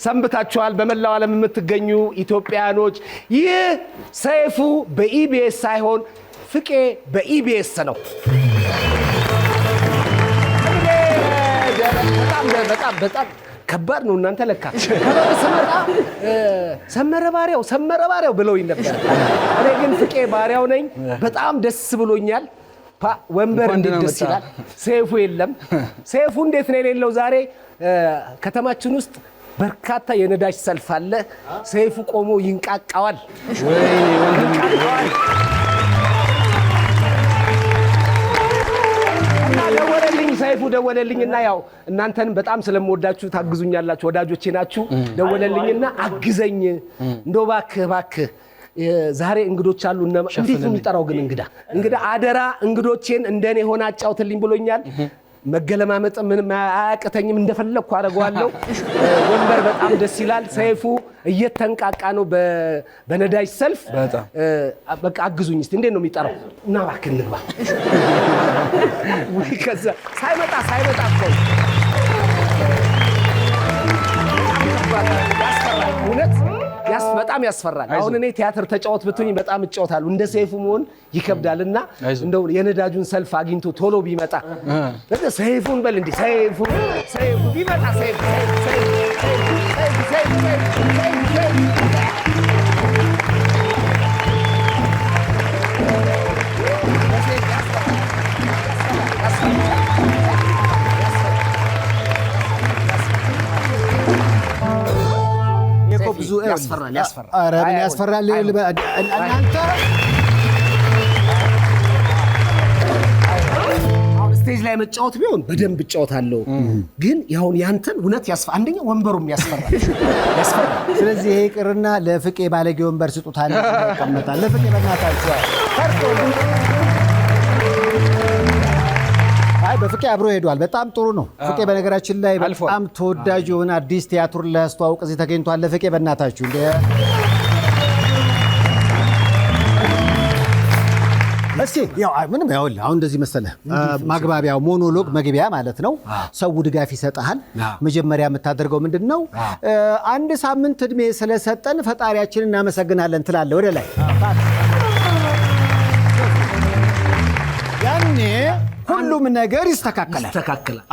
ሰንብታችኋል? በመላው ዓለም የምትገኙ ኢትዮጵያኖች ይህ ሰይፉ በኢቢኤስ ሳይሆን ፍቄ በኢቢኤስ ነው። በጣም ከባድ ነው። እናንተ ለካ ስመጣ ሰመረ ባሪያው ብለውኝ ነበር። እኔ ግን ፍቄ ባሪያው ነኝ። በጣም ደስ ብሎኛል። ወንበር እንዴት ደስ ይላል። ሰይፉ የለም። ሰይፉ እንዴት ነው የሌለው? ዛሬ ከተማችን ውስጥ በርካታ የነዳጅ ሰልፍ አለ። ሰይፉ ቆሞ ይንቃቃዋል። ሰይፉ ደወለልኝና ያው እናንተን በጣም ስለምወዳችሁ ታግዙኛላችሁ፣ ወዳጆቼ ናችሁ። ደወለልኝና አግዘኝ እንደው እባክህ ዛሬ እንግዶች አሉ። እንዴት ነው የሚጠራው ግን እንግዳ አደራ እንግዶቼን እንደኔ ሆነ አጫውትልኝ ብሎኛል። መገለማመጥ ምንም አያቅተኝም፣ እንደፈለኩ አደርገዋለሁ። ወንበር በጣም ደስ ይላል። ሰይፉ እየተንቃቃ ነው በነዳጅ ሰልፍ። በቃ አግዙኝ እስቲ። እንዴት ነው የሚጠራው? እና እባክህ እንግባ። ከዛ ሳይመጣ እኮ እውነት በጣም ያስፈራል። አሁን እኔ ቲያትር ተጫወት ብትኝ በጣም እጫወታለሁ። እንደ ሰይፉ መሆን ይከብዳልና እንደው የነዳጁን ሰልፍ አግኝቶ ቶሎ ቢመጣ ሰይፉን በል እንዴ ሰይፉ ቢመጣ ሰይፉ ብዙ ያስፈራል። ኧረ ምን ያስፈራል? እናንተ አሁን ስቴጅ ላይ መጫወት ቢሆን በደንብ እጫወታለሁ። ግን ያሁን ያንተን እውነት አንደኛ ወንበሩም ያስፈራል። ስለዚህ ይሄ ቅርና ለፍቄ ባለጌ ወንበር ስጡታል ይቀመጣል። ለፍቄ በእናታችሁ በፍቄ አብሮ ሄዷል። በጣም ጥሩ ነው። ፍቄ በነገራችን ላይ በጣም ተወዳጅ የሆነ አዲስ ቲያትር ላስተዋውቅ እዚህ ተገኝቷል። ለፍቄ በእናታችሁ እስኪ ያው ምንም ያውል አሁን እንደዚህ መሰለህ ማግባቢያው ሞኖሎግ መግቢያ ማለት ነው። ሰው ድጋፍ ይሰጣል። መጀመሪያ የምታደርገው ምንድነው? አንድ ሳምንት እድሜ ስለሰጠን ፈጣሪያችንን እናመሰግናለን ትላለህ ወደ ላይ። ያኔ ሁሉም ነገር ይስተካከላል።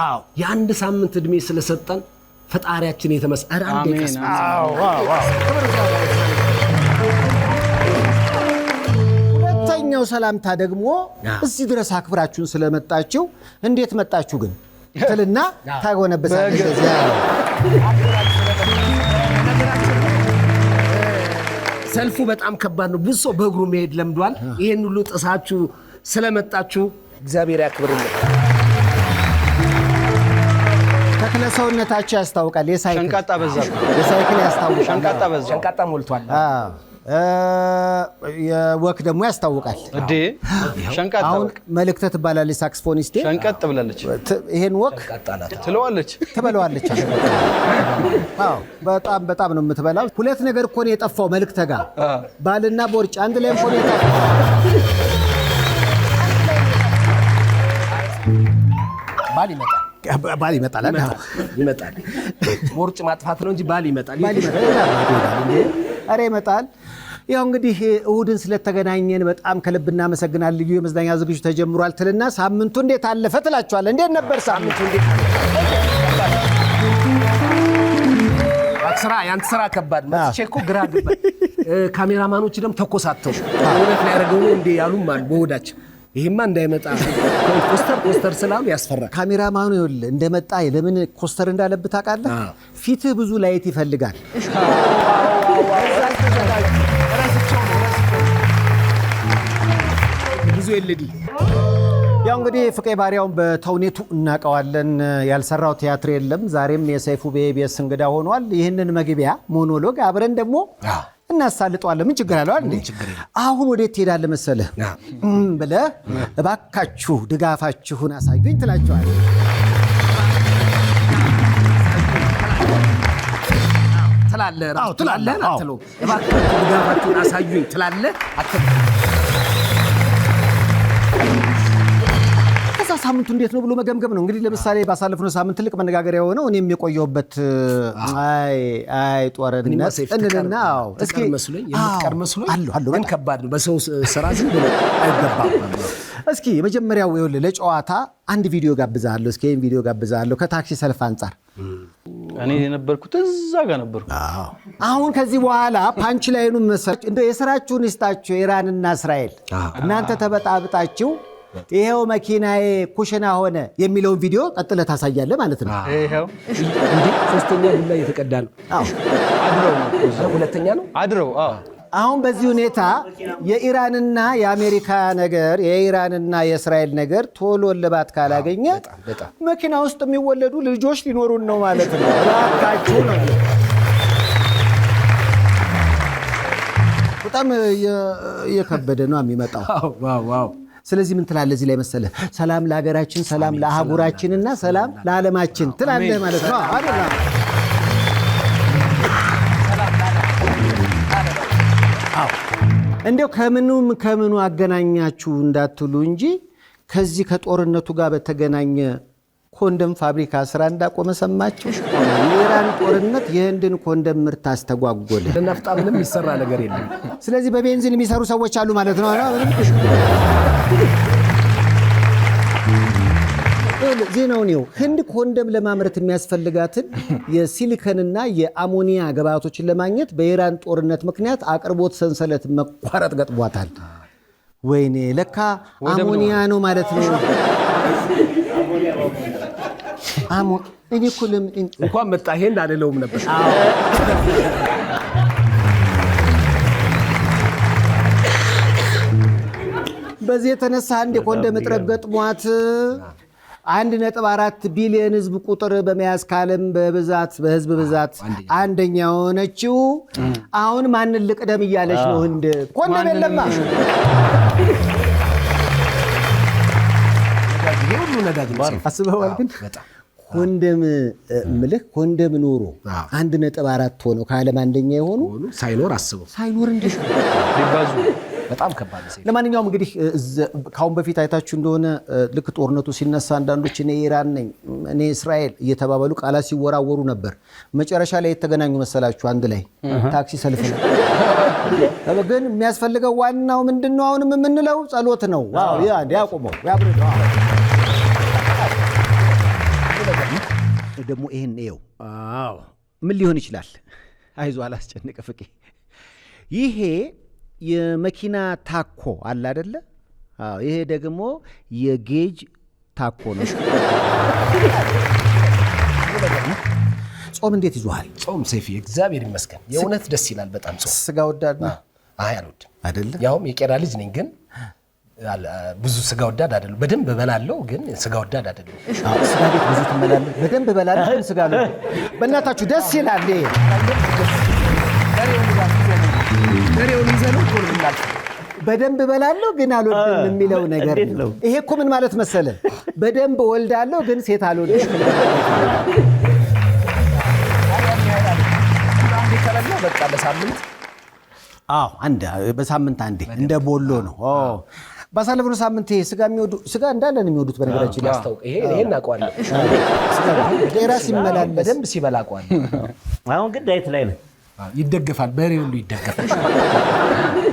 አዎ የአንድ ሳምንት እድሜ ስለሰጠን ፈጣሪያችን የተመስገነ። አንዴ ቀስ ሁለተኛው ሰላምታ ደግሞ እዚህ ድረስ አክብራችሁን ስለመጣችሁ እንዴት መጣችሁ ግን ትልና ታጎነበሳለህ። ሰልፉ በጣም ከባድ ነው። ብዙ ሰው በእግሩ መሄድ ለምዷል። ይሄን ሁሉ ጥሳችሁ ስለመጣችሁ እግዚአብሔር ያክብርልኝ። ተክለ ሰውነታችሁ ያስታውቃል። ሸንቃጣ በዛ የሳይክል ያስታውቃል። ሸንቃጣ ሞልቷል። የወክ ደግሞ ያስታውቃል። እዴ ሸንቃጣ አሁን መልእክት ትባላለች ሳክስፎኒስት ሸንቀጥ ብላለች። ይሄን ወክ ትበለዋለች። አዎ በጣም ነው የምትበላው። ሁለት ነገር እኮ ነው የጠፋው መልእክት ጋር ባልና ቦርጭ አንድ ላይ እኮ ነው የጠፋው። ባል ይመጣል። ቦርጭ ማጥፋት ነው እንጂ ባል ይመጣል። ኧረ ይመጣል። ያው እንግዲህ እሁድን ስለተገናኘን በጣም ከልብ እናመሰግናለን። ልዩ የመዝናኛ ዝግጅት ተጀምሯል ትልና ሳምንቱ እንዴት አለፈ ትላችኋለህ። እንዴት ነበር ሳምንቱ? ያንተ ስራ ከባድ መጥቼ እኮ ግራ ገባኝ። ካሜራማኖች ደግሞ ተኮሳተው እውነት ላይ ያደረገው ነው እንዴ ያሉም አሉ በሆዳቸው። ይሄማ እንዳይመጣ ኮስተር ስላሉ ያስፈራል። ካሜራማኑ ይኸውልህ እንደመጣ ለምን ኮስተር እንዳለብህ ታውቃለህ? ፊትህ ብዙ ላይት ይፈልጋል። ብዙ ኤልዲ ያው እንግዲህ ፍቄ ባሪያውን በተውኔቱ እናውቀዋለን። ያልሰራው ቲያትር የለም። ዛሬም የሰይፉ በኢቢኤስ እንግዳ ሆኗል። ይህንን መግቢያ ሞኖሎግ አብረን ደግሞ እናሳልጠዋለን። ምን ችግር አለው አይደል? አሁን ወዴት ትሄዳለህ መሰለህ ብለህ እባካችሁ ድጋፋችሁን አሳዩኝ ትላቸዋለህ። ትላለህ አትለው። እባካችሁ ድጋፋችሁን አሳዩኝ ትላለህ አትለው። ሳምንቱ እንዴት ነው ብሎ መገምገም ነው። እንግዲህ ለምሳሌ ባሳለፍነው ሳምንት ትልቅ መነጋገሪያ የሆነው እኔም የቆየሁበት አይ ጦርነት እንልና እስኪ መስሎኝ የምትቀር መስሎኝ ግን ከባድ ነው። በሰው ስራ ዝም ብሎ አይገባም። እስኪ የመጀመሪያው ይኸውልህ ለጨዋታ አንድ ቪዲዮ ጋብዛለሁ። እስኪ ይሄን ቪዲዮ ጋብዛለሁ ከታክሲ ሰልፍ አንጻር እኔ የነበርኩት እዛ ጋር ነበርኩ። አሁን ከዚህ በኋላ ፓንች ላይኑ መሰለኝ እንደው የሥራችሁን ይስጣችሁ ኢራንና እስራኤል እናንተ ተበጣብጣችሁ ይሄው መኪናዬ ኩሽና ሆነ የሚለውን ቪዲዮ ቀጥለህ ታሳያለህ ማለት ነው። ይሄው እንዴ ሶስተኛ ዱላ እየተቀዳ ነው። አድረው ነው ሁለተኛ ነው አድረው። አሁን በዚህ ሁኔታ የኢራንና የአሜሪካ ነገር የኢራንና የእስራኤል ነገር ቶሎ እልባት ካላገኘ መኪና ውስጥ የሚወለዱ ልጆች ሊኖሩን ነው ማለት ነው። እባካችሁ ነው። በጣም እየከበደ ነው የሚመጣው። ዋው ስለዚህ ምን ትላለህ እዚህ ላይ መሰለህ? ሰላም ለሀገራችን፣ ሰላም ለአህጉራችንና ሰላም ለዓለማችን ትላለህ ማለት ነው አይደል? እንዲያው ከምኑ አገናኛችሁ እንዳትሉ እንጂ ከዚህ ከጦርነቱ ጋር በተገናኘ ኮንደም ፋብሪካ ስራ እንዳቆመ ሰማችሁ? የኢራን ጦርነት የህንድን ኮንደም ምርት አስተጓጎለ። ለናፍጣ ምንም ይሰራ ነገር የለም። ስለዚህ በቤንዚን የሚሰሩ ሰዎች አሉ ማለት ነው። ዜናውን ይኸው ህንድ ኮንደም ለማምረት የሚያስፈልጋትን የሲሊከንና የአሞኒያ ግብአቶችን ለማግኘት በኢራን ጦርነት ምክንያት አቅርቦት ሰንሰለት መቋረጥ ገጥሟታል። ወይኔ ለካ አሞኒያ ነው ማለት ነው። እኔ እኮ እንኳን መጣ ይሄ እንዳለለውም ነበር። በዚህ የተነሳ አንድ የኮንደም እጥረት ገጥሟት 1.4 ቢሊዮን ህዝብ ቁጥር በመያዝ ከዓለም በህዝብ ብዛት አንደኛ ሆነችው። አሁን ማንን ልቅደም እያለች ነው ህንድ። ኮንደም የለማ ሁሉ ነዳጅ አስበዋል። ግን ኮንደም ምልህ ኮንደም ኖሮ 1.4 ሆነው ከዓለም አንደኛ የሆኑ ሳይኖር አስበው ሳይኖር እንዴት ሊባዙ በጣም ከባድ ነው። ለማንኛውም እንግዲህ ካሁን በፊት አይታችሁ እንደሆነ ልክ ጦርነቱ ሲነሳ አንዳንዶች እኔ ኢራን ነኝ እኔ እስራኤል እየተባባሉ ቃላት ሲወራወሩ ነበር። መጨረሻ ላይ የተገናኙ መሰላችሁ አንድ ላይ ታክሲ ሰልፍ ነው። ግን የሚያስፈልገው ዋናው ምንድነው? አሁንም የምንለው ጸሎት ነው። ዋው ያ ያቆመው ያብረው ደግሞ ይሄን ነው። ምን ሊሆን ይችላል? አይዞህ አላስጨንቅ ፍቄ። ይሄ የመኪና ታኮ አለ አይደለ? ይሄ ደግሞ የጌጅ ታኮ ነው። ጾም እንዴት ይዟል? ጾም ሰይፊ እግዚአብሔር ይመስገን የእውነት ደስ ይላል በጣም። ጾም ስጋ ወዳድ ነው? አይ አልወድም አይደለ? ያውም የቄራ ልጅ ነኝ ግን ብዙ ስጋ ወዳድ አይደለም። በደንብ በላለሁ ግን ስጋ ወዳድ አይደለም። ስጋ ቤት ብዙ ትመላለህ? በደንብ በላለሁ ግን ስጋ ነው። በእናታችሁ ደስ ይላል። በደንብ በላለሁ ግን አልወድም የሚለው ነገር ነው። ይሄ እኮ ምን ማለት መሰለ? በደንብ ወልዳለሁ ግን ሴት አልወድም። በቃ በሳምንት በሳምንት አንዴ እንደ ቦሎ ነው። ባሳለፍነው ሳምንት ይሄ ስጋ የሚወዱ ስጋ እንዳለን የሚወዱት በነገራችን ላይ ያስታውቅ ይሄ እናውቀዋለን። ቄራ ሲመላለስ በደንብ ሲበላ አውቀዋለሁ። አሁን ግን ዳይት ላይ ነው። ይደገፋል። በሬ ሁሉ ይደገፋል።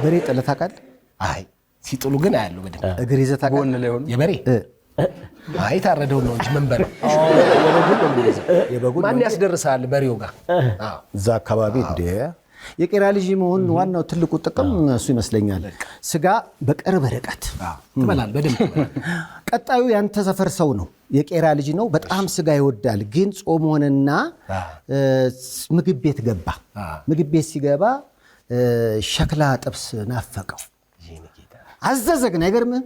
በሬ ጥለህ ታውቃለህ? አይ ሲጥሉ ግን አያለሁ በደንብ። እግር ይዘህ ታውቃለህ? ጎን ላይ ሆኖ የበሬ አይ ታረደው ነው እንጂ መንበር የበጉን ማን ያስደርሳል በሬው ጋር እዛ አካባቢ እንደ የቄራ ልጅ መሆን ዋናው ትልቁ ጥቅም እሱ ይመስለኛል። ስጋ በቅርብ ርቀት ትበላለህ በደንብ። ቀጣዩ ያንተ ሰፈር ሰው ነው፣ የቄራ ልጅ ነው፣ በጣም ስጋ ይወዳል። ግን ጾም ሆነና ምግብ ቤት ገባ። ምግብ ቤት ሲገባ ሸክላ ጥብስ ናፈቀው፣ አዘዘ። ግን አይገርምም?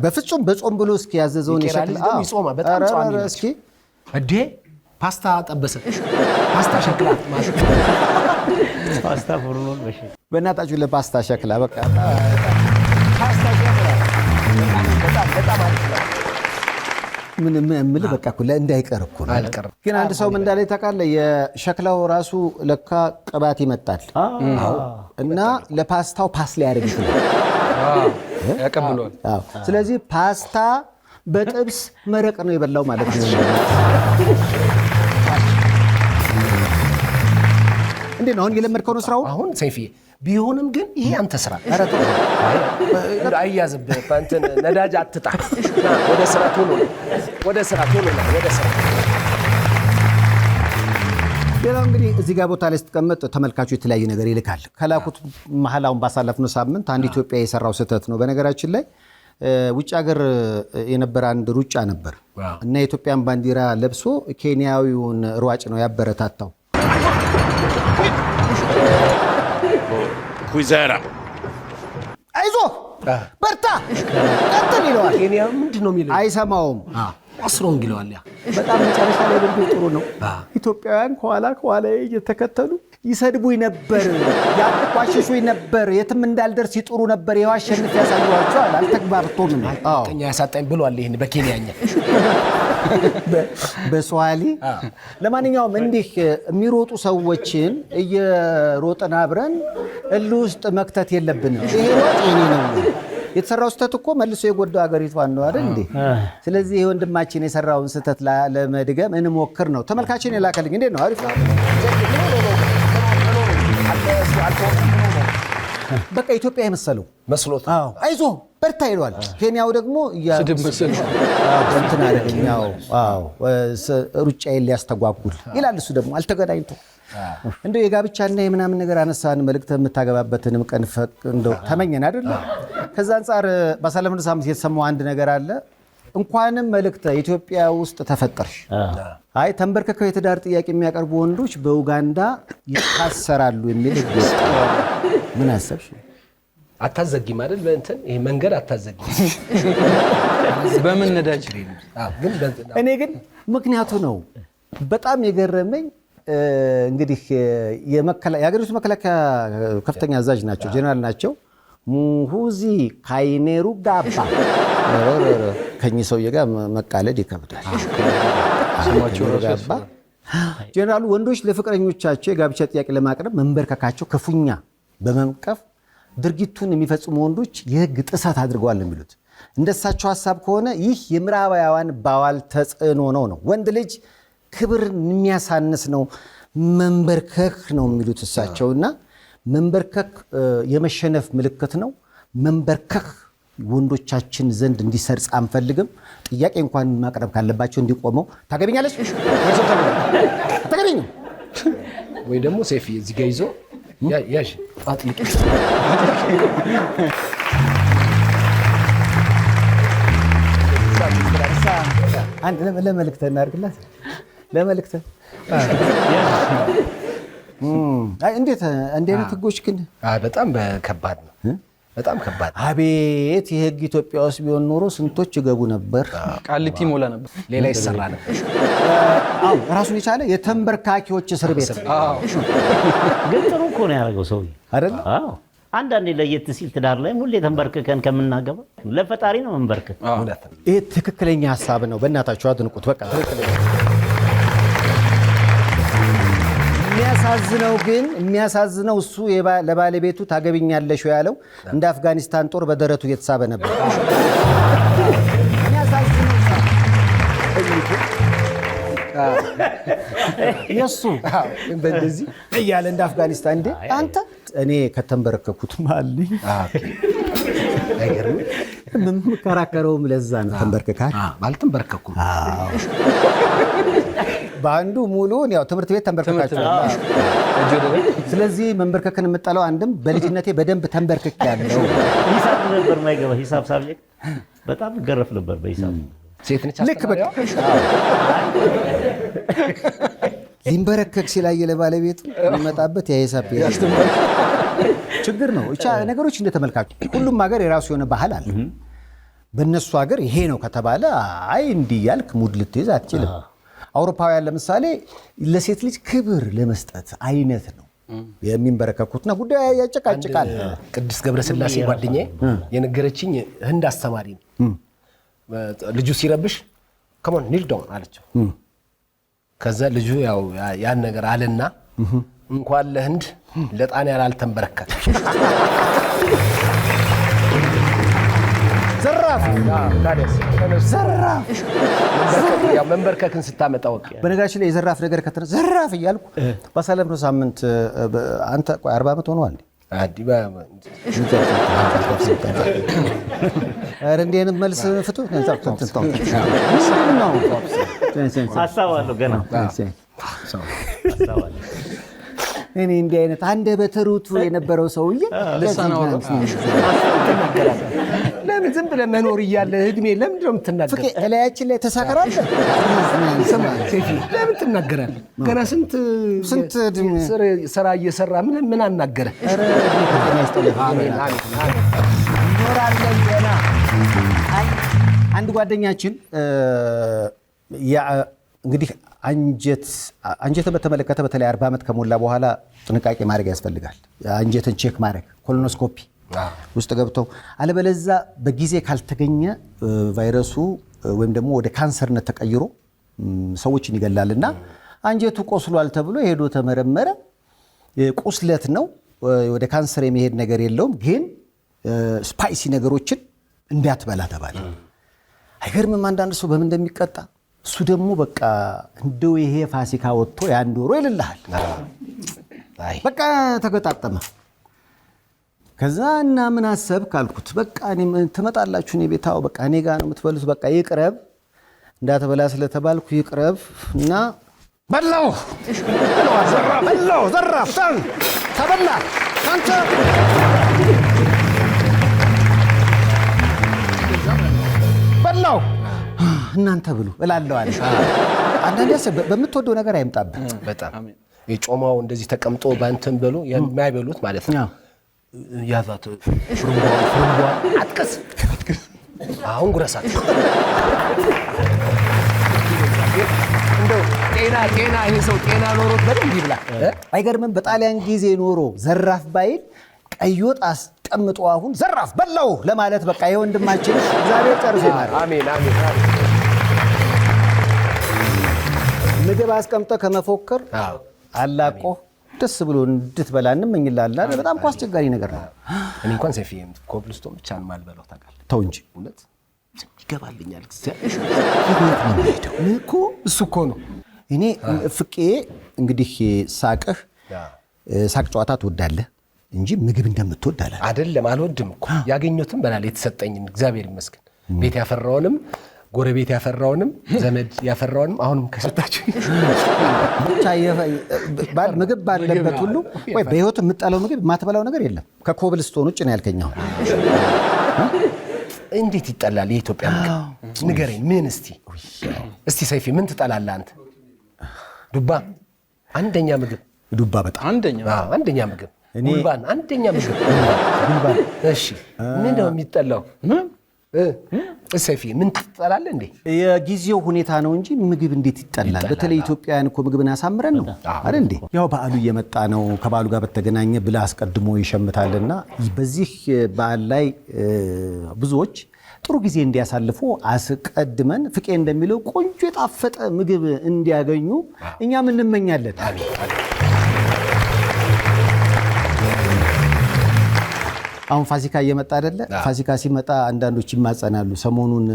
በፍጹም በጾም ብሎ እስኪ ያዘዘውን የሸክላ ይጾማ በጣም ጾም ነው። እስኪ እዴ ፓስታ ጠበሰ፣ ፓስታ ሸክላ ማለት ፓስታ ፎርኖ በሽ በእናታችሁ ለፓስታ ሸክላ በቃ ፓስታ ሸክላ በጣም አሪፍ ነው። ምን የምልህ በቃ እኮ እንዳይቀር እኮ ነው። አልቀርም። ግን አንድ ሰው ምን እንዳለኝ ታውቃለህ? የሸክላው ራሱ ለካ ቅባት ይመጣል እና ለፓስታው ፓስ ሊያደርግ ይችላል። ያቀብለዋል። ስለዚህ ፓስታ በጥብስ መረቅ ነው የበላው ማለት ነው። እንዴት ነው አሁን የለመድከው ነው ስራው? አሁን ሰይፌ ቢሆንም ግን ይሄ አንተ ስራ አያዝብህ እንትን ነዳጅ አትጣ። ወደ ስራ ቶሎ ነው ወደ ስራ ሌላው እንግዲህ እዚህ ጋር ቦታ ላይ ስትቀመጥ ተመልካቹ የተለያየ ነገር ይልካል። ከላኩት መሀል አሁን ባሳለፍነው ሳምንት አንድ ኢትዮጵያ የሰራው ስህተት ነው። በነገራችን ላይ ውጭ ሀገር የነበረ አንድ ሩጫ ነበር እና የኢትዮጵያን ባንዲራ ለብሶ ኬንያዊውን ሯጭ ነው ያበረታታው። ኩይዘራ አይዞ በርታ ቀጥል ይለዋል። ኬንያ ምንድን ነው የሚለው አይሰማውም። አስሮንግ ይለዋል። ያ በጣም መጨረሻ ላይ ልብ ጥሩ ነው። ኢትዮጵያውያን ከኋላ እየተከተሉ ይሰድቡኝ ነበር፣ ያቋሽሹኝ ነበር፣ የትም እንዳልደርስ ይጥሩ ነበር። ይኸው አሸንፍ ያሳየኋቸዋል። አልተግባብቶም ነው ቀኛ ያሳጣኝ ብሏል። ይሄን በኬንያኛ በስዋሂሊ። ለማንኛውም እንዲህ የሚሮጡ ሰዎችን እየሮጥን አብረን እልህ ውስጥ መክተት የለብንም። ይሄ ሯጭ የኔ ነው። የተሰራው ስህተት እኮ መልሶ የጎዳው ሀገሪቷን ነው አይደል እንዴ? ስለዚህ ይሄ ወንድማችን የሰራውን ስህተት ለመድገም እንሞክር ነው። ተመልካችን የላከልኝ እንዴት ነው? አሪፍ ነው። በቃ ኢትዮጵያ የመሰለው መስሎት አይዞ በርታ ይለዋል። ኬንያው ደግሞ እንትን አለኛው ሩጫዬን ሊያስተጓጉል ይላል። እሱ ደግሞ አልተገናኝቶ እንደው የጋብቻና የምናምን ነገር አነሳን። መልእክት የምታገባበትንም ቀን እንደው ተመኘን አይደል? ከዛ አንጻር ባሳለፍነው ሳምንት የተሰማው አንድ ነገር አለ። እንኳንም መልእክት ኢትዮጵያ ውስጥ ተፈጠርሽ። አይ ተንበርከከው የትዳር ጥያቄ የሚያቀርቡ ወንዶች በኡጋንዳ ይታሰራሉ የሚል ህግ ወጣ። ምን አሰብሽ? አታዘጊም አይደል? በእንትን ይሄ መንገድ አታዘጊም። በምን ነዳጅ? እኔ ግን ምክንያቱ ነው በጣም የገረመኝ። እንግዲህ የሀገሪቱ መከላከያ ከፍተኛ አዛዥ ናቸው፣ ጄኔራል ናቸው። ሙሁዚ ካይኔሩጋባ ከኚህ ሰውዬ ጋር መቃለድ ይከብዳል። ጄኔራሉ ወንዶች ለፍቅረኞቻቸው የጋብቻ ጥያቄ ለማቅረብ መንበርከካቸው ክፉኛ በመንቀፍ ድርጊቱን የሚፈጽሙ ወንዶች የህግ ጥሰት አድርገዋል የሚሉት። እንደሳቸው ሀሳብ ከሆነ ይህ የምዕራባውያን ባዋል ተጽዕኖ ነው። ወንድ ልጅ ክብር የሚያሳንስ ነው፣ መንበርከክ ነው የሚሉት እሳቸውና መንበርከክ የመሸነፍ ምልክት ነው። መንበርከክ ወንዶቻችን ዘንድ እንዲሰርጽ አንፈልግም። ጥያቄ እንኳን ማቅረብ ካለባቸው እንዲቆመው ታገቢኛለሽ አታገቢኝም ወይ ደግሞ ሴፊ እዚህ ጋር ይዞ ያሽ አጥልቅ አንድ ለመልእክት እናድርግላት። ለመልእክት እንዴት አይነት ህጎች ግን በጣም ከባድ ነው። በጣም ከባድ። አቤት የህግ ኢትዮጵያ ውስጥ ቢሆን ኖሮ ስንቶች ይገቡ ነበር። ቃሊቲ ሞላ ነበር፣ ሌላ ይሰራ ነበር። ራሱን የቻለ የተንበርካኪዎች እስር ቤት። ግን ጥሩ እኮ ነው ያደረገው ሰው አይደል? አንዳንዴ ለየት ሲል ትዳር ላይ ሁሌ ተንበርክከን ከምናገባ ለፈጣሪ ነው መንበርከክ። ይሄ ትክክለኛ ሀሳብ ነው። በእናታችሁ አድንቁት። በቃ ትክክለኛ። የሚያሳዝነው እሱ ለባለቤቱ ታገቢኛለሽ ያለው እንደ አፍጋኒስታን ጦር በደረቱ እየተሳበ ነበር። የሱ በእንደዚህ እያለ እንደ አፍጋኒስታን እንደ አንተ እኔ ከተንበረከኩት ማልኝ አይገርም። የምከራከረውም ለዛ ነው። ተንበርክካል አልተንበረከኩም። በአንዱ ሙሉን ያው ትምህርት ቤት ተንበርክካችኋል። ስለዚህ መንበርከክን የምጠላው አንድም በልጅነቴ በደንብ ተንበርክክ ያለው ሂሳብ ነበር ማይገባ ሂሳብ ሳብጀክት በጣም ገረፍ ነበር በሂሳብ ሴት ነች ልክ በቃ ሊንበረከክ ሲላየ ለባለቤቱ የሚመጣበት የሂሳብ ችግር ነው። ብቻ ነገሮች እንደተመልካቹ ሁሉም ሀገር የራሱ የሆነ ባህል አለ። በእነሱ ሀገር ይሄ ነው ከተባለ አይ እንዲህ ያልክ ሙድ ልትይዝ አትችልም። አውሮፓውያን ለምሳሌ ለሴት ልጅ ክብር ለመስጠት አይነት ነው የሚንበረከኩትና ጉዳዩ ያጨቃጭቃል። ቅድስት ገብረስላሴ ጓደኛዬ የነገረችኝ ህንድ አስተማሪ ነው። ልጁ ሲረብሽ ከሞን ኒል ዳውን አለችው። ከዛ ልጁ ያው ያን ነገር አለና እንኳን ለህንድ ለጣሊያን አልተንበረከከ። ዘራፍ ታዲያስ ዘራፍ ያው መንበርከክን ስታመጣው በነገራችን ላይ የዘራፍ ነገር ከተነ ዘራፍ እያልኩ ባሳለፍነው ሳምንት አንተ 40 ዓመት ሆኗል አዲባ ኧረ እንዲህ አይነት መልስ ፍቱ ነው ሀሳባለሁ ገና እኔ እንዲህ አይነት አንደበተ ርቱዕ የነበረው ሰውዬ ለምን ዝም ብለህ መኖር እያለ እድሜ ለምንድን ነው የምትናገር? ፍቄ እላያችን ላይ ተሳከራለህ። ስማ ሴፊ ለምን ትናገራለህ? ገና ስንት ስራ እየሰራ ምን አናገረ? ኧረ እድሜ ይስጥልህ። አሜን አሜን እንኖራለን ገና። አንድ ጓደኛችን እንግዲህ አንጀትን በተመለከተ በተለይ 40 ዓመት ከሞላ በኋላ ጥንቃቄ ማድረግ ያስፈልጋል። አንጀትን ቼክ ማድረግ ኮሎኖስኮፒ ውስጥ ገብተው አለበለዛ በጊዜ ካልተገኘ ቫይረሱ ወይም ደግሞ ወደ ካንሰርነት ተቀይሮ ሰዎችን ይገላልና አንጀቱ ቆስሏል ተብሎ ሄዶ ተመረመረ። ቁስለት ነው፣ ወደ ካንሰር የሚሄድ ነገር የለውም፣ ግን ስፓይሲ ነገሮችን እንዳትበላ ተባለ። አይገርምም? አንዳንድ ሰው በምን እንደሚቀጣ እሱ ደግሞ በቃ እንደው ይሄ ፋሲካ ወጥቶ ያን ዶሮ ይልልሃል። በቃ ተገጣጠመ። ከዛ እና ምን አሰብክ አልኩት። በቃ እኔ ትመጣላችሁ እኔ ቤታው በቃ እኔ ጋር ነው የምትበሉት፣ በቃ ይቅረብ እንዳትበላ ስለተባልኩ ይቅረብ እና በላው ዘራፍ ተበላ አንተ በላው እናንተ ብሉ እላለሁ አለ። አንዳንዴ በምትወደው ነገር አይምጣብህ። በጣም የጮማው እንደዚህ ተቀምጦ ባንተን በሉ የማይበሉት ማለት ነው። ያዛት ፍሩምባ አጥቀስ አሁን ጉረሳት እንደው ጤና ይሄ ሰው ጤና ኖሮት በደንብ ይብላ። አይገርምም? በጣሊያን ጊዜ ኖሮ ዘራፍ ባይል ቀይ ወጥ አስቀምጦ አሁን ዘራፍ በላው ለማለት በቃ የወንድማችን እግዚአብሔር ጨርሶ ይማር። አሜን አሜን። ምግብ አስቀምጦ ከመፎከር አላቆ ደስ ብሎ እንድትበላ እንመኝላለን። በጣም እኮ አስቸጋሪ ነገር ነው። እኔ እንኳን ሰፊ ኮብልስቶን ብቻ ነው የማልበላው ታውቃለህ። ተው እንጂ እውነት ይገባልኛል። እሱ እኮ ነው። እኔ ፍቄ እንግዲህ ሳቅህ ሳቅ ጨዋታ ትወዳለህ እንጂ ምግብ እንደምትወድ አለ አይደለም። አልወድም እኮ ያገኘሁትን በላል የተሰጠኝን እግዚአብሔር ይመስገን። ቤት ያፈራውንም ጎረቤት ያፈራውንም ዘመድ ያፈራውንም አሁንም ከሰጣችሁ ምግብ ባለበት ሁሉ ወይ በህይወት የምጠላው ምግብ የማትበላው ነገር የለም ከኮብልስቶን ውጭ ነው ያልከኝ። አሁን እንዴት ይጠላል የኢትዮጵያ ምግብ ንገረኝ። ምን እስቲ ሰይፊ ምን ትጠላለህ አንተ? ዱባ አንደኛ ምግብ። ዱባ በጣም አንደኛ ምግብ። ጉልባን አንደኛ ምግብ። ጉልባን እሺ። ምን ነው የሚጠላው? ሰይፊ ምን ትጠላለህ እንዴ? የጊዜው ሁኔታ ነው እንጂ ምግብ እንዴት ይጠላል? በተለይ ኢትዮጵያውያን እኮ ምግብን አሳምረን ነው አይደል እንዴ? ያው በዓሉ እየመጣ ነው። ከበዓሉ ጋር በተገናኘ ብላ አስቀድሞ ይሸምታልና በዚህ በዓል ላይ ብዙዎች ጥሩ ጊዜ እንዲያሳልፉ አስቀድመን ፍቄ እንደሚለው ቆንጆ የጣፈጠ ምግብ እንዲያገኙ እኛም እንመኛለን። አሁን ፋሲካ እየመጣ አይደለ? ፋሲካ ሲመጣ አንዳንዶች ይማጸናሉ። ሰሞኑን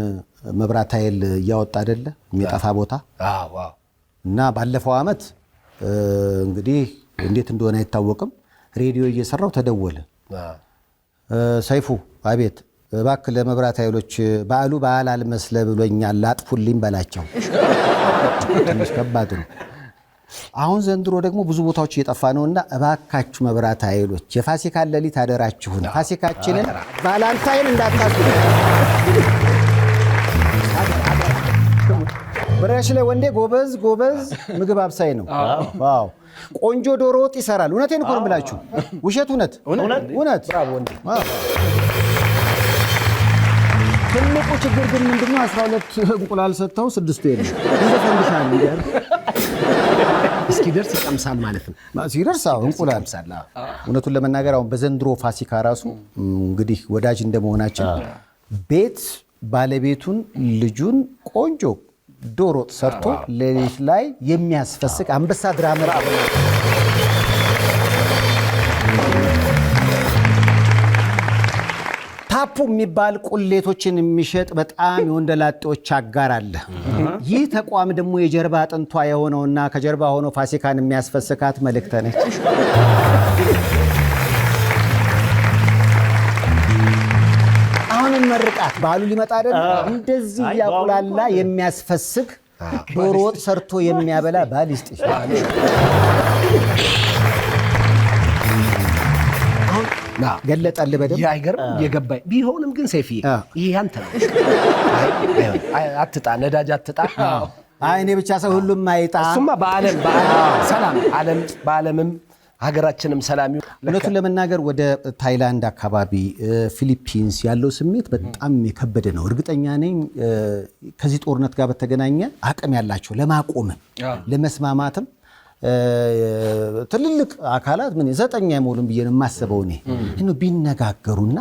መብራት ኃይል እያወጣ አይደለ የሚጠፋ ቦታ እና ባለፈው ዓመት እንግዲህ እንዴት እንደሆነ አይታወቅም፣ ሬዲዮ እየሰራው ተደወለ። ሰይፉ አቤት፣ እባክህ ለመብራት ኃይሎች በዓሉ በዓል አልመስለ ብሎኛል አጥፉልኝ በላቸው። ትንሽ ከባድ ነው። አሁን ዘንድሮ ደግሞ ብዙ ቦታዎች እየጠፋ ነውና እባካችሁ መብራት ኃይሎች የፋሲካን ሌሊት አደራችሁን ፋሲካችንን ቫላንታይን እንዳታጡ። በራሽ ላይ ወንዴ ጎበዝ ምግብ አብሳይ ነው። ዋው ቆንጆ ዶሮ ወጥ ይሰራል። እውነቴን እኮ ነው የምላችሁ፣ ውሸት እውነት። ብራቮ ወንዴ። ትልቁ ችግር ግን ምንድነው? 12 እንቁላል ሰጥተው 6 የለም። እንደፈንድሻል እንዴ? እስኪደርስ ይቀምሳል ማለት ነው። ሲደርስ እንቁላል። እውነቱን ለመናገር አሁን በዘንድሮ ፋሲካ ራሱ እንግዲህ ወዳጅ እንደመሆናችን ቤት ባለቤቱን ልጁን ቆንጆ ዶሮ ሰርቶ ሌሊት ላይ የሚያስፈስቅ አንበሳ ድራመር አብሮ ሀፑ የሚባል ቁሌቶችን የሚሸጥ በጣም የወንደላጤዎች አጋር አለ። ይህ ተቋም ደግሞ የጀርባ አጥንቷ የሆነውና ከጀርባ ሆኖ ፋሲካን የሚያስፈስካት መልእክት ነች። አሁን መርቃት ባሉ ሊመጣ አይደል? እንደዚህ ያቁላላ የሚያስፈስክ ዶሮ ወጥ ሰርቶ የሚያበላ ባል ይስጥሽ። ገለጠልህ በደምብ አይገርም? የገባኝ ቢሆንም ግን ሰይፍዬ ይሄ ያንተ ነው። አትጣ ነዳጅ አትጣ። እኔ ብቻ ሰው ሁሉም አይጣ። እሱማ በዓለም ሰላም በዓለምም ሀገራችንም ሰላም ይሁን። እውነቱን ለመናገር ወደ ታይላንድ አካባቢ ፊሊፒንስ ያለው ስሜት በጣም የከበደ ነው። እርግጠኛ ነኝ ከዚህ ጦርነት ጋር በተገናኘ አቅም ያላቸው ለማቆምም ለመስማማትም ትልልቅ አካላት ምን ዘጠኛ አይሞሉም ብዬ ነው የማስበው። እኔ ቢነጋገሩና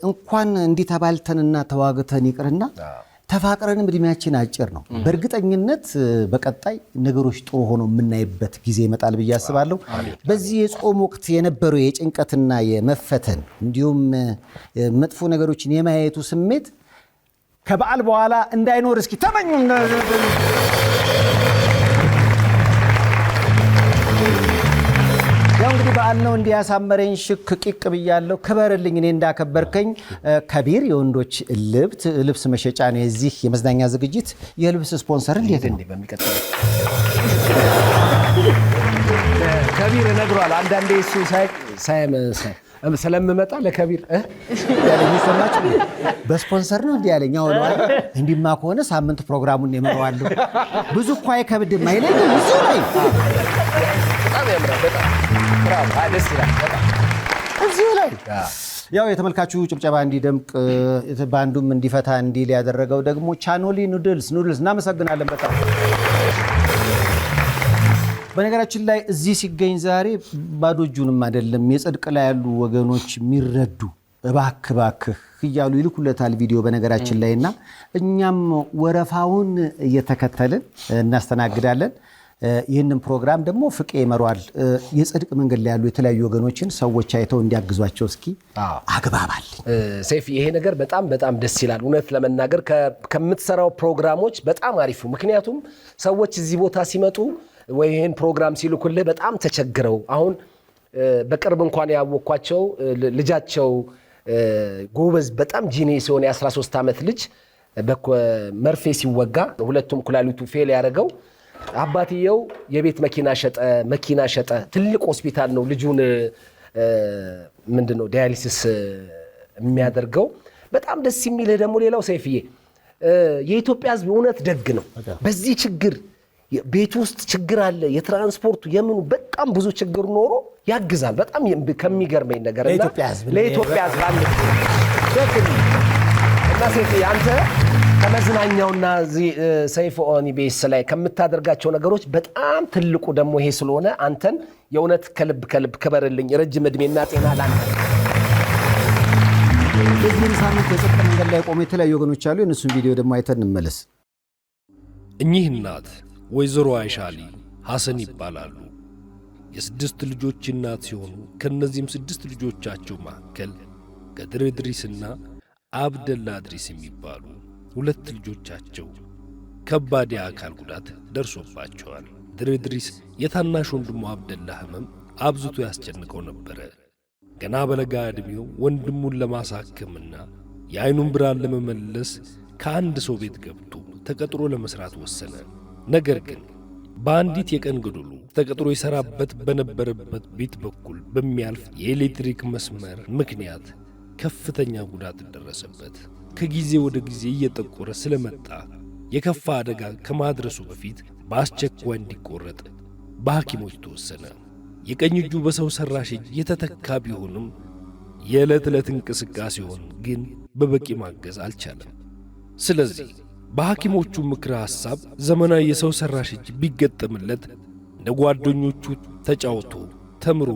እንኳን እንዲህ ተባልተንና ተዋግተን ይቅርና ተፋቅረንም እድሜያችን አጭር ነው። በእርግጠኝነት በቀጣይ ነገሮች ጥሩ ሆኖ የምናይበት ጊዜ ይመጣል ብዬ አስባለሁ። በዚህ የጾም ወቅት የነበረው የጭንቀትና የመፈተን እንዲሁም መጥፎ ነገሮችን የማየቱ ስሜት ከበዓል በኋላ እንዳይኖር እስኪ ተመኙ። ያው እንግዲህ በዓል ነው እንዲያሳመረኝ ሽክ ቂቅ ብያለሁ። ክበርልኝ እኔ እንዳከበርከኝ። ከቢር የወንዶች ልብስ መሸጫ ነው የዚህ የመዝናኛ ዝግጅት የልብስ ስፖንሰር። እንዴት ነው በሚቀጥለው ከቢር ነግሯል። አንዳንዴ እሱ ስለምመጣ ለከቢር ያለኝ ሰማችሁ በስፖንሰር ነው እንዲህ ያለኝ። አሁን እንዲማ ከሆነ ሳምንት ፕሮግራሙን የመረዋለሁ። ብዙ እኮ አይከብድም አይለኝ ብዙ ላይ እዚሁ ላይ ያው የተመልካቹ ጭብጨባ እንዲደምቅ ባንዱም እንዲፈታ እንዲል ያደረገው ደግሞ ቻኖሊ ኑድልስ እናመሰግናለን በጣም። በነገራችን ላይ እዚህ ሲገኝ ዛሬ ባዶ እጁንም አይደለም። የጽድቅ ላይ ያሉ ወገኖች የሚረዱ እባክህ እያሉ ይልኩለታል ቪዲዮ በነገራችን ላይና እኛም ወረፋውን እየተከተልን እናስተናግዳለን። ይህንን ፕሮግራም ደግሞ ፍቄ ይመሯል። የጽድቅ መንገድ ላይ ያሉ የተለያዩ ወገኖችን ሰዎች አይተው እንዲያግዟቸው እስኪ አግባባል። ሰይፍ ይሄ ነገር በጣም ደስ ይላል። እውነት ለመናገር ከምትሰራው ፕሮግራሞች በጣም አሪፉ። ምክንያቱም ሰዎች እዚህ ቦታ ሲመጡ ወይ ይሄን ፕሮግራም ሲልኩልህ በጣም ተቸግረው አሁን በቅርብ እንኳን ያወኳቸው ልጃቸው ጎበዝ በጣም ጂኒየስ የሆነ የ13 ዓመት ልጅ መርፌ ሲወጋ ሁለቱም ኩላሊቱ ፌል ያደረገው አባትየው የቤት መኪና ሸጠ። ትልቅ ሆስፒታል ነው ልጁን ምንድነው ዳያሊሲስ የሚያደርገው። በጣም ደስ የሚልህ ደግሞ ሌላው ሰይፍዬ የኢትዮጵያ ሕዝብ እውነት ደግ ነው። በዚህ ችግር ቤት ውስጥ ችግር አለ፣ የትራንስፖርቱ የምኑ በጣም ብዙ ችግር ኖሮ ያግዛል። በጣም ከሚገርመኝ ነገር ለኢትዮጵያ ሕዝብ አለ እና ሰይፍዬ አንተ ከመዝናኛውና ሰይፉ ኦን ኢቢኤስ ላይ ከምታደርጋቸው ነገሮች በጣም ትልቁ ደግሞ ይሄ ስለሆነ አንተን የእውነት ከልብ ክበርልኝ። ረጅም ዕድሜና ጤና ላንተ። በዚህ ሳምንት የጽድቅ መንገድ ላይ ቆሙ የተለያዩ ወገኖች አሉ። የእነሱን ቪዲዮ ደግሞ አይተን እንመለስ። እኚህ እናት ወይዘሮ አይሻሊ ሐሰን ይባላሉ። የ6 ልጆች እናት ሲሆኑ ከነዚህም 6 ልጆቻቸው መካከል ገድር እድሪስና አብደላ እድሪስ የሚባሉ 2 ልጆቻቸው ከባድ የአካል ጉዳት ደርሶባቸዋል። ገድር እድሪስ የታናሽ ወንድሙ አብደላ ህመም አብዝቶ ያስጨንቀው ነበረ። ገና በለጋ ዕድሜው ወንድሙን ለማሳከምና የዓይኑን ብርሃን ለመመለስ ከአንድ ሰው ቤት ገብቶ ተቀጥሮ ለመስራት ወሰነ። ነገር ግን በአንዲት የቀን ጎዶሎ ተቀጥሮ ይሰራበት በነበረበት ቤት በኩል በሚያልፍ የኤሌክትሪክ መስመር ምክንያት ከፍተኛ ጉዳት ደረሰበት። ከጊዜ ወደ ጊዜ እየጠቆረ ስለመጣ የከፋ አደጋ ከማድረሱ በፊት በአስቸኳይ እንዲቆረጥ በሐኪሞች ተወሰነ። የቀኝ እጁ በሰው ሰራሽ እጅ የተተካ ቢሆንም የዕለት ዕለት እንቅስቃሴውን ግን በበቂ ማገዝ አልቻለም። ስለዚህ በሐኪሞቹ ምክረ ሐሳብ ዘመናዊ የሰው ሰራሽ እጅ ቢገጠምለት እንደ ጓደኞቹ ተጫውቶ ተምሮ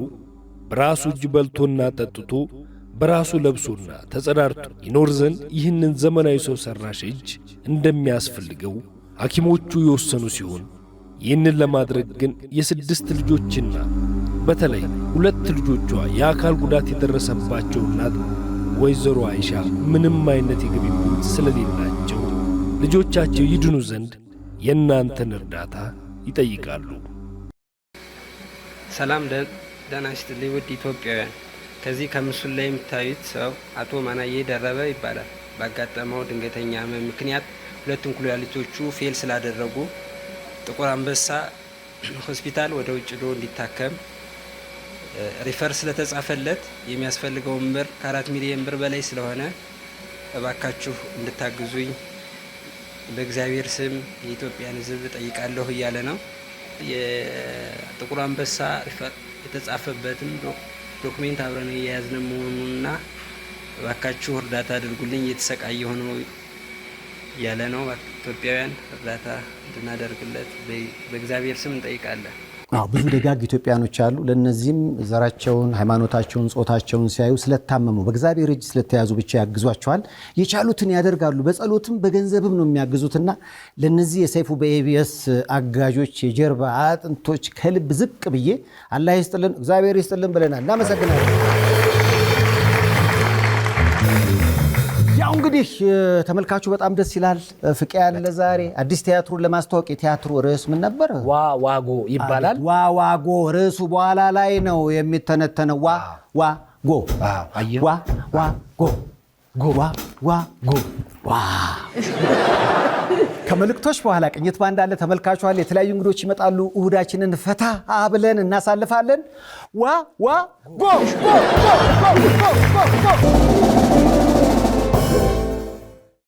በራሱ እጅ በልቶና ጠጥቶ በራሱ ለብሶና ተጸዳድቶ ይኖር ዘንድ ይህንን ዘመናዊ ሰው ሰራሽ እጅ እንደሚያስፈልገው ሐኪሞቹ የወሰኑ ሲሆን ይህንን ለማድረግ ግን የ6 ልጆችና በተለይ 2 ልጆቿ የአካል ጉዳት የደረሰባቸው እናት ወይዘሮ አይሻ ምንም አይነት የገቢ ምንጭ ስለሌላቸው ልጆቻቸው ይድኑ ዘንድ የእናንተን እርዳታ ይጠይቃሉ። ሰላም ደህና ይስጥልኝ ውድ ኢትዮጵያውያን። ከዚህ ከምስሉ ላይ የምታዩት ሰው አቶ ማናዬ ደረበ ይባላል። ባጋጠመው ድንገተኛ ህመም ምክንያት ሁለቱም ኩላሊቶቹ ፌል ስላደረጉ ጥቁር አንበሳ ሆስፒታል ወደ ውጭ ዶ እንዲታከም ሪፈር ስለተጻፈለት የሚያስፈልገውን ብር ከ4 ሚሊዮን ብር በላይ ስለሆነ እባካችሁ እንድታግዙኝ በእግዚአብሔር ስም የኢትዮጵያን ሕዝብ ጠይቃለሁ እያለ ነው። የጥቁር አንበሳ ሪፈር የተጻፈበትን ዶክሜንት አብረን የያዝን መሆኑንና እባካችሁ እርዳታ አድርጉልኝ እየተሰቃየ ሆኖ ያለ ነው። ኢትዮጵያውያን እርዳታ እንድናደርግለት በእግዚአብሔር ስም እንጠይቃለን። ብዙ ደጋግ ኢትዮጵያኖች አሉ። ለነዚህም ዘራቸውን፣ ሃይማኖታቸውን፣ ጾታቸውን ሲያዩ ስለታመሙ በእግዚአብሔር እጅ ስለተያዙ ብቻ ያግዟቸዋል። የቻሉትን ያደርጋሉ። በጸሎትም በገንዘብም ነው የሚያግዙትና ለነዚህ የሰይፉ በኢቢኤስ አጋዦች የጀርባ አጥንቶች ከልብ ዝቅ ብዬ አላህ ይስጥልን፣ እግዚአብሔር ይስጥልን ብለናል። እናመሰግናለን። ያው እንግዲህ ተመልካቹ በጣም ደስ ይላል። ፍቄ ያለ ዛሬ አዲስ ቲያትሩን ለማስተዋወቅ የቲያትሩ ርዕስ ምን ነበር? ዋዋጎ ይባላል። ዋዋጎ ርዕሱ በኋላ ላይ ነው የሚተነተነው። ዋዋጎ ከመልእክቶች በኋላ ቅኝት ባንድ አለ። ተመልካቹ አለ። የተለያዩ እንግዶች ይመጣሉ። እሁዳችንን ፈታ ብለን እናሳልፋለን። ዋዋጎ